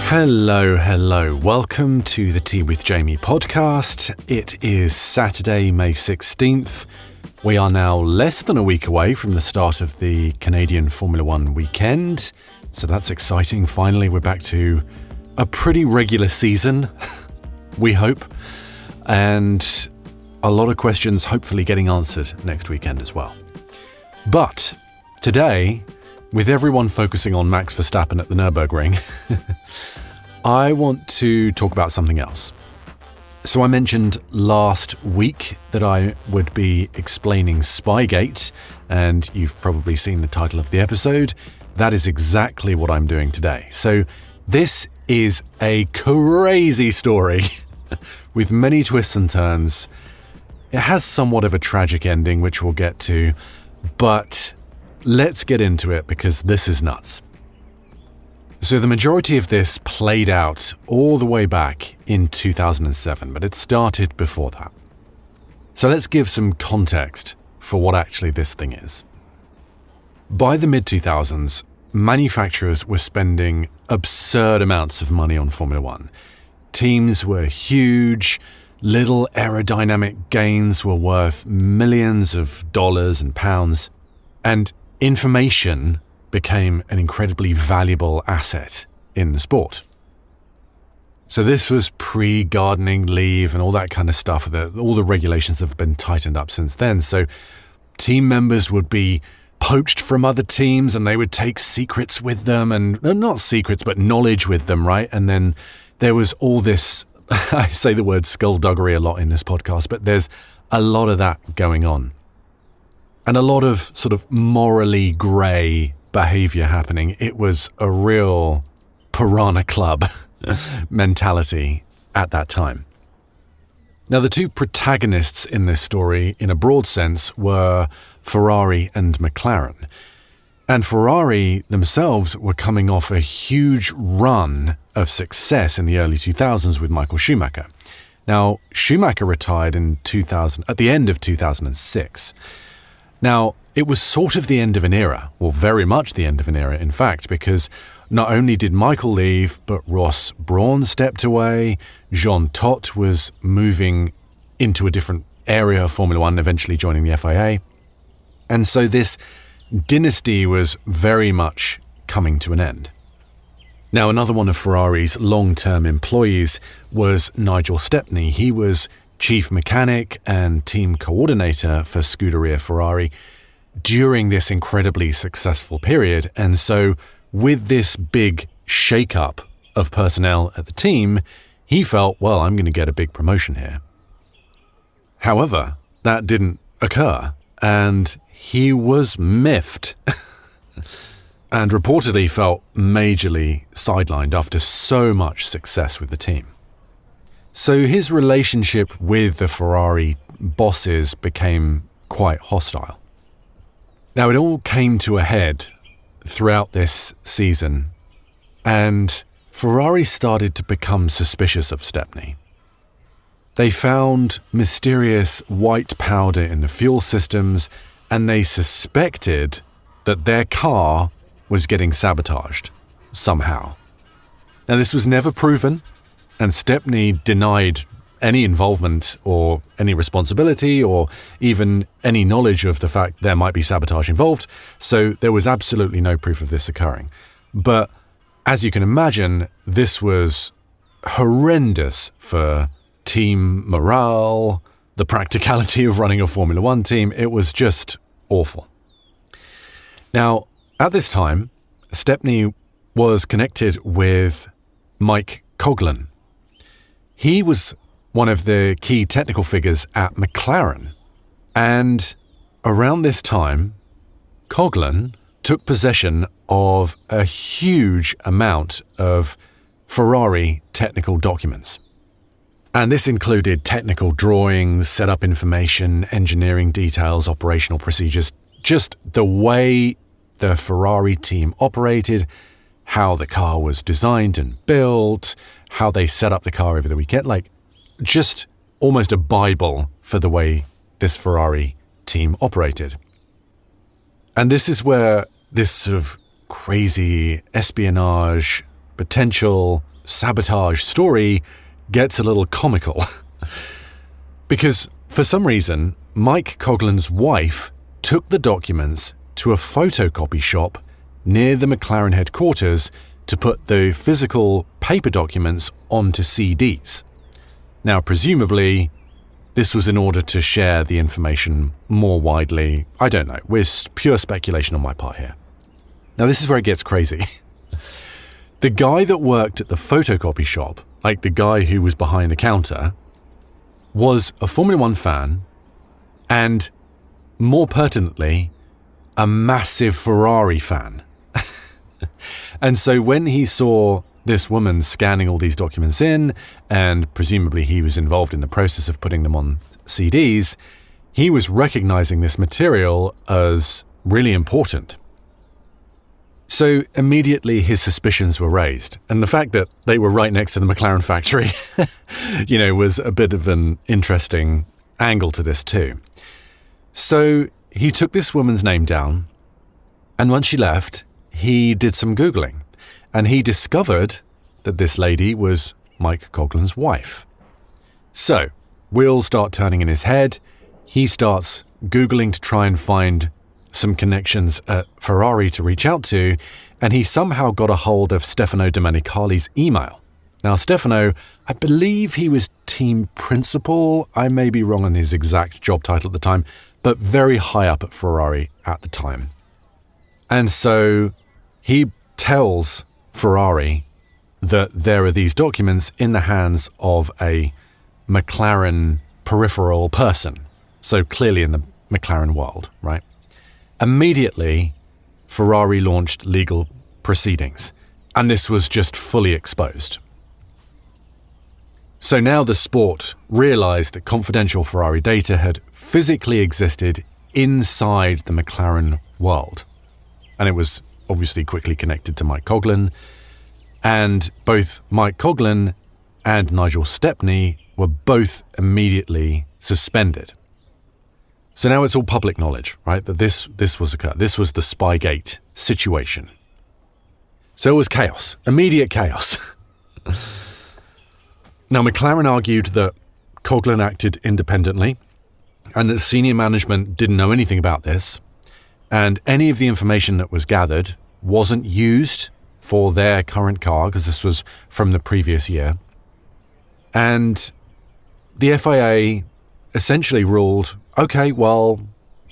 Hello. Welcome to the Tea with Jamie podcast. It is Saturday, May 16th. We are now less than a week away from the start of the Canadian Formula One weekend. So that's exciting. Finally, we're back to a pretty regular season, we hope. And a lot of questions hopefully getting answered next weekend as well. But today, with everyone focusing on Max Verstappen at the Nürburgring, I want to talk about something else. So I mentioned last week that I would be explaining Spygate, and you've probably seen the title of the episode. That is exactly what I'm doing today. So this is a crazy story with many twists and turns. It has somewhat of a tragic ending, which we'll get to, but let's get into it because this is nuts. So the majority of this played out all the way back in 2007, but it started before that. So let's give some context for what actually this thing is. By the mid-2000s, manufacturers were spending absurd amounts of money on Formula One. Teams were huge, little aerodynamic gains were worth millions of dollars and pounds, and information became an incredibly valuable asset in the sport. So this was pre-gardening leave and all that kind of stuff. All the regulations have been tightened up since then. So team members would be poached from other teams and they would take secrets with them, and not secrets, but knowledge with them, right? And then there was all this, I say the word skullduggery a lot in this podcast, but there's a lot of that going on. And a lot of sort of morally grey behaviour happening. It was a real piranha club mentality at that time. Now, the two protagonists in this story, in a broad sense, were Ferrari and McLaren. And Ferrari themselves were coming off a huge run of success in the early 2000s with Michael Schumacher. Now, Schumacher retired in at the end of 2006. Now, it was sort of the end of an era, or very much the end of an era, in fact, because not only did Michael leave, but Ross Brawn stepped away, Jean Todt was moving into a different area of Formula One, eventually joining the FIA. And so this dynasty was very much coming to an end. Now, another one of Ferrari's long-term employees was Nigel Stepney. He was chief mechanic and team coordinator for Scuderia Ferrari during this incredibly successful period. And so with this big shake-up of personnel at the team, he felt, well, I'm going to get a big promotion here. However, that didn't occur, and he was miffed and reportedly felt majorly sidelined after so much success with the team. So his relationship with the Ferrari bosses became quite hostile. Now, it all came to a head throughout this season, and Ferrari started to become suspicious of Stepney. They found mysterious white powder in the fuel systems, and they suspected that their car was getting sabotaged somehow. Now, this was never proven, and Stepney denied any involvement or any responsibility or even any knowledge of the fact there might be sabotage involved, so there was absolutely no proof of this occurring. But as you can imagine, this was horrendous for team morale, the practicality of running a Formula One team. It was just awful. Now, at this time, Stepney was connected with Mike Coghlan. He was one of the key technical figures at McLaren. And around this time, Coghlan took possession of a huge amount of Ferrari technical documents. And this included technical drawings, setup information, engineering details, operational procedures, just the way the Ferrari team operated, how the car was designed and built, how they set up the car over the weekend, like just almost a Bible for the way this Ferrari team operated. And this is where this sort of crazy espionage, potential sabotage story gets a little comical. Because for some reason, Mike Coughlin's wife took the documents to a photocopy shop near the McLaren headquarters to put the physical paper documents onto CDs. Now, presumably, this was in order to share the information more widely. I don't know. It's pure speculation on my part here. Now, this is where it gets crazy. The guy that worked at the photocopy shop, like the guy who was behind the counter, was a Formula One fan and, more pertinently, a massive Ferrari fan. And so when he saw this woman scanning all these documents in, and presumably he was involved in the process of putting them on CDs, he was recognizing this material as really important. So immediately his suspicions were raised, and the fact that they were right next to the McLaren factory, was a bit of an interesting angle to this too. So he took this woman's name down, and once she left, he did some Googling, and he discovered that this lady was Mike Coughlin's wife. So wheels start turning in his head. He starts Googling to try and find some connections at Ferrari to reach out to, and he somehow got a hold of Stefano Domenicali's email. Now, Stefano, I believe he was team principal. I may be wrong on his exact job title at the time, but very high up at Ferrari at the time. And so he tells Ferrari that there are these documents in the hands of a McLaren peripheral person. So clearly in the McLaren world, right? Immediately, Ferrari launched legal proceedings, and this was just fully exposed. So now the sport realized that confidential Ferrari data had physically existed inside the McLaren world. And it was obviously quickly connected to Mike Coughlin. And both Mike Coughlin and Nigel Stepney were both immediately suspended. So now it's all public knowledge, right, that this was occurred. This was the Spygate situation. So it was chaos, immediate chaos. Now, McLaren argued that Coughlin acted independently and that senior management didn't know anything about this, and any of the information that was gathered wasn't used for their current car, because this was from the previous year. And the FIA essentially ruled, okay, well,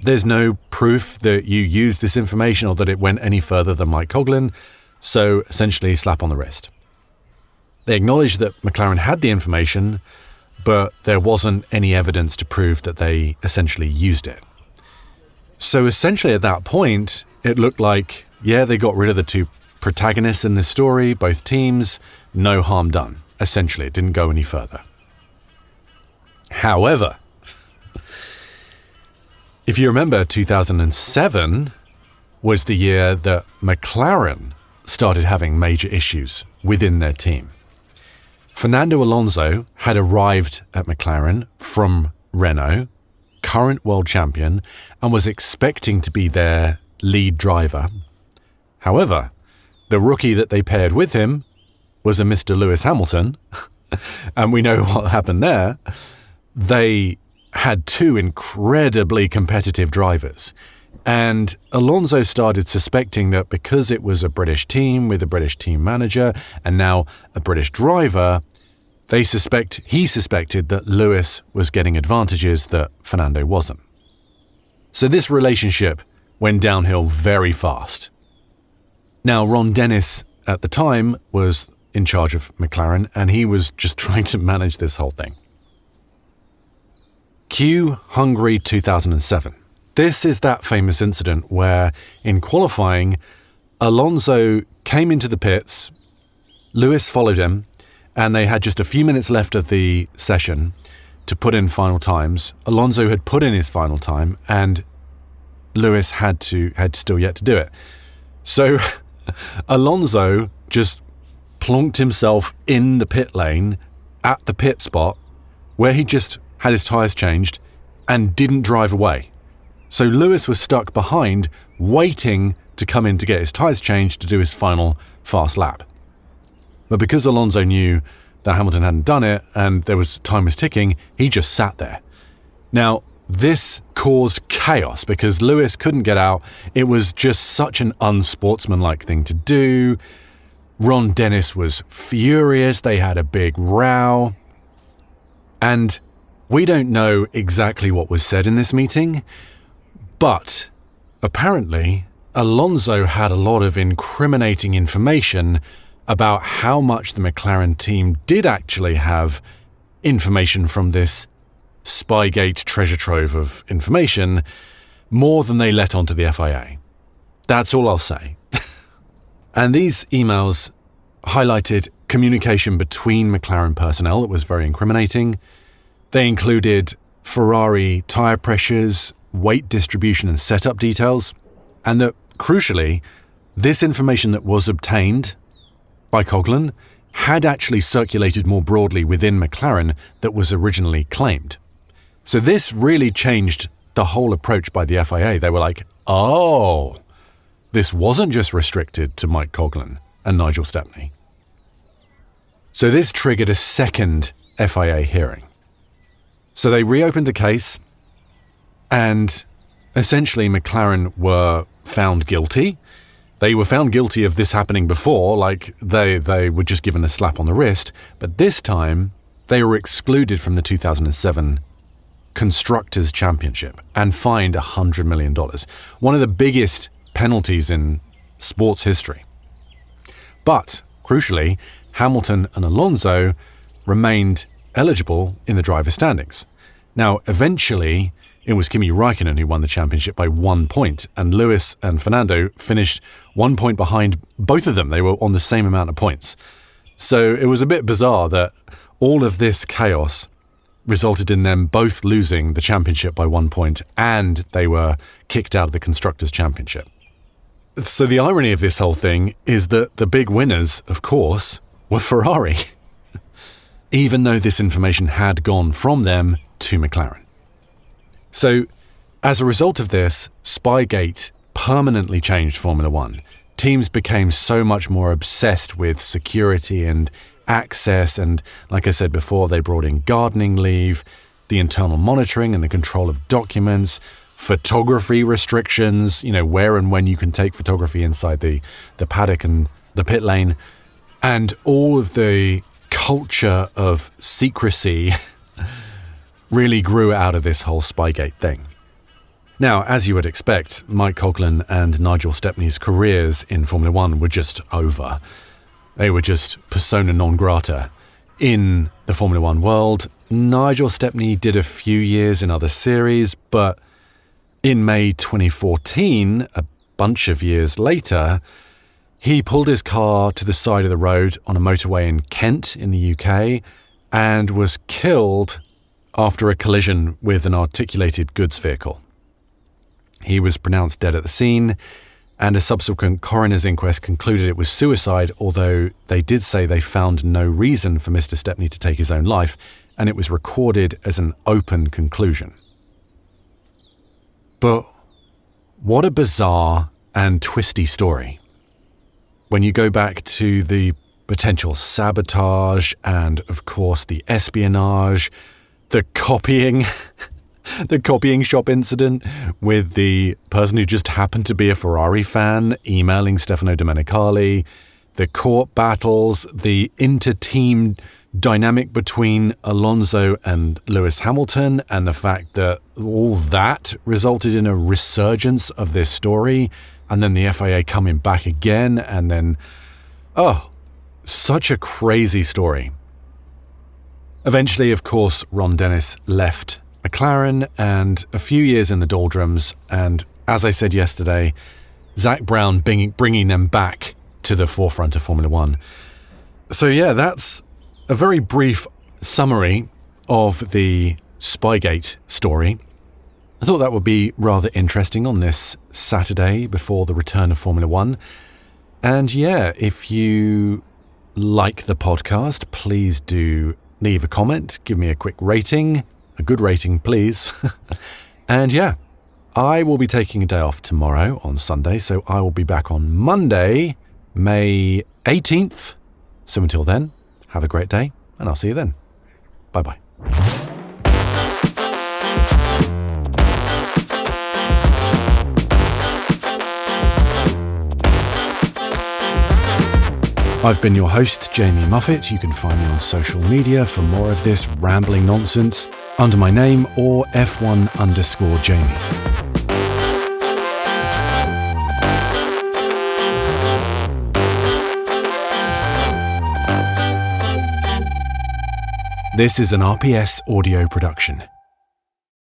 there's no proof that you used this information or that it went any further than Mike Coughlin, so essentially slap on the wrist. They acknowledged that McLaren had the information, but there wasn't any evidence to prove that they essentially used it. So essentially at that point, it looked like, yeah, they got rid of the two protagonists in this story, both teams, no harm done. Essentially, it didn't go any further. However, if you remember, 2007 was the year that McLaren started having major issues within their team. Fernando Alonso had arrived at McLaren from Renault, current world champion, and was expecting to be their lead driver. However, the rookie that they paired with him was a Mr. Lewis Hamilton, and we know what happened there. They had two incredibly competitive drivers, and Alonso started suspecting that because it was a British team with a British team manager and now a British driver, he suspected that Lewis was getting advantages that Fernando wasn't. So this relationship went downhill very fast. Now, Ron Dennis at the time was in charge of McLaren, and he was just trying to manage this whole thing. Cue Hungary 2007. This is that famous incident where, in qualifying, Alonso came into the pits, Lewis followed him, and they had just a few minutes left of the session to put in final times. Alonso had put in his final time, and Lewis had still yet to do it. So Alonso just plonked himself in the pit lane at the pit spot where he just had his tyres changed and didn't drive away. So Lewis was stuck behind, waiting to come in to get his tyres changed to do his final fast lap. But because Alonso knew that Hamilton hadn't done it and time was ticking, he just sat there. Now, this caused chaos because Lewis couldn't get out. It was just such an unsportsmanlike thing to do. Ron Dennis was furious. They had a big row. And we don't know exactly what was said in this meeting, but apparently Alonso had a lot of incriminating information about how much the McLaren team did actually have information from this Spygate treasure trove of information, more than they let onto the FIA. That's all I'll say. And these emails highlighted communication between McLaren personnel that was very incriminating. They included Ferrari tyre pressures, weight distribution and setup details, and that, crucially, this information that was obtained by Coughlin had actually circulated more broadly within McLaren that was originally claimed. So this really changed the whole approach by the FIA. They were like, oh, this wasn't just restricted to Mike Coughlin and Nigel Stepney. So this triggered a second FIA hearing. So they reopened the case, and essentially McLaren were found guilty. They were found guilty of this happening before, like they were just given a slap on the wrist, but this time they were excluded from the 2007 Constructors' Championship and fined $100 million, one of the biggest penalties in sports history. But, crucially, Hamilton and Alonso remained eligible in the driver standings. Now, eventually, it was Kimi Räikkönen who won the championship by 1 point, and Lewis and Fernando finished 1 point behind both of them. They were on the same amount of points. So it was a bit bizarre that all of this chaos resulted in them both losing the championship by 1 point, and they were kicked out of the Constructors' Championship. So the irony of this whole thing is that the big winners, of course, were Ferrari, even though this information had gone from them to McLaren. So, as a result of this, Spygate permanently changed Formula One. Teams became so much more obsessed with security and access, and like I said before, they brought in gardening leave, the internal monitoring and the control of documents, photography restrictions, where and when you can take photography inside the paddock and the pit lane, and all of the culture of secrecy really grew out of this whole Spygate thing. Now, as you would expect, Mike Coughlin and Nigel Stepney's careers in Formula One were just over. They were just persona non grata in the Formula One world. Nigel Stepney did a few years in other series, but in May 2014, a bunch of years later, he pulled his car to the side of the road on a motorway in Kent in the UK and was killed after a collision with an articulated goods vehicle. He was pronounced dead at the scene, and a subsequent coroner's inquest concluded it was suicide, although they did say they found no reason for Mr. Stepney to take his own life, and it was recorded as an open conclusion. But what a bizarre and twisty story. When you go back to the potential sabotage and, of course, the espionage, the copying shop incident with the person who just happened to be a Ferrari fan emailing Stefano Domenicali, the court battles, the inter-team dynamic between Alonso and Lewis Hamilton, and the fact that all that resulted in a resurgence of this story, and then the FIA coming back again, and then, such a crazy story. Eventually, of course, Ron Dennis left McLaren, and a few years in the doldrums, and as I said yesterday, Zak Brown bringing them back to the forefront of Formula One. So yeah, that's a very brief summary of the Spygate story. I thought that would be rather interesting on this Saturday before the return of Formula One. And yeah, if you like the podcast, please do leave a comment, give me a quick rating, a good rating, please. And yeah, I will be taking a day off tomorrow on Sunday, so I will be back on Monday, May 18th, So until then, have a great day, and I'll see you then. Bye-bye. I've been your host, Jamie Muffett. You can find me on social media for more of this rambling nonsense under my name or F1_Jamie. This is an RPS audio production.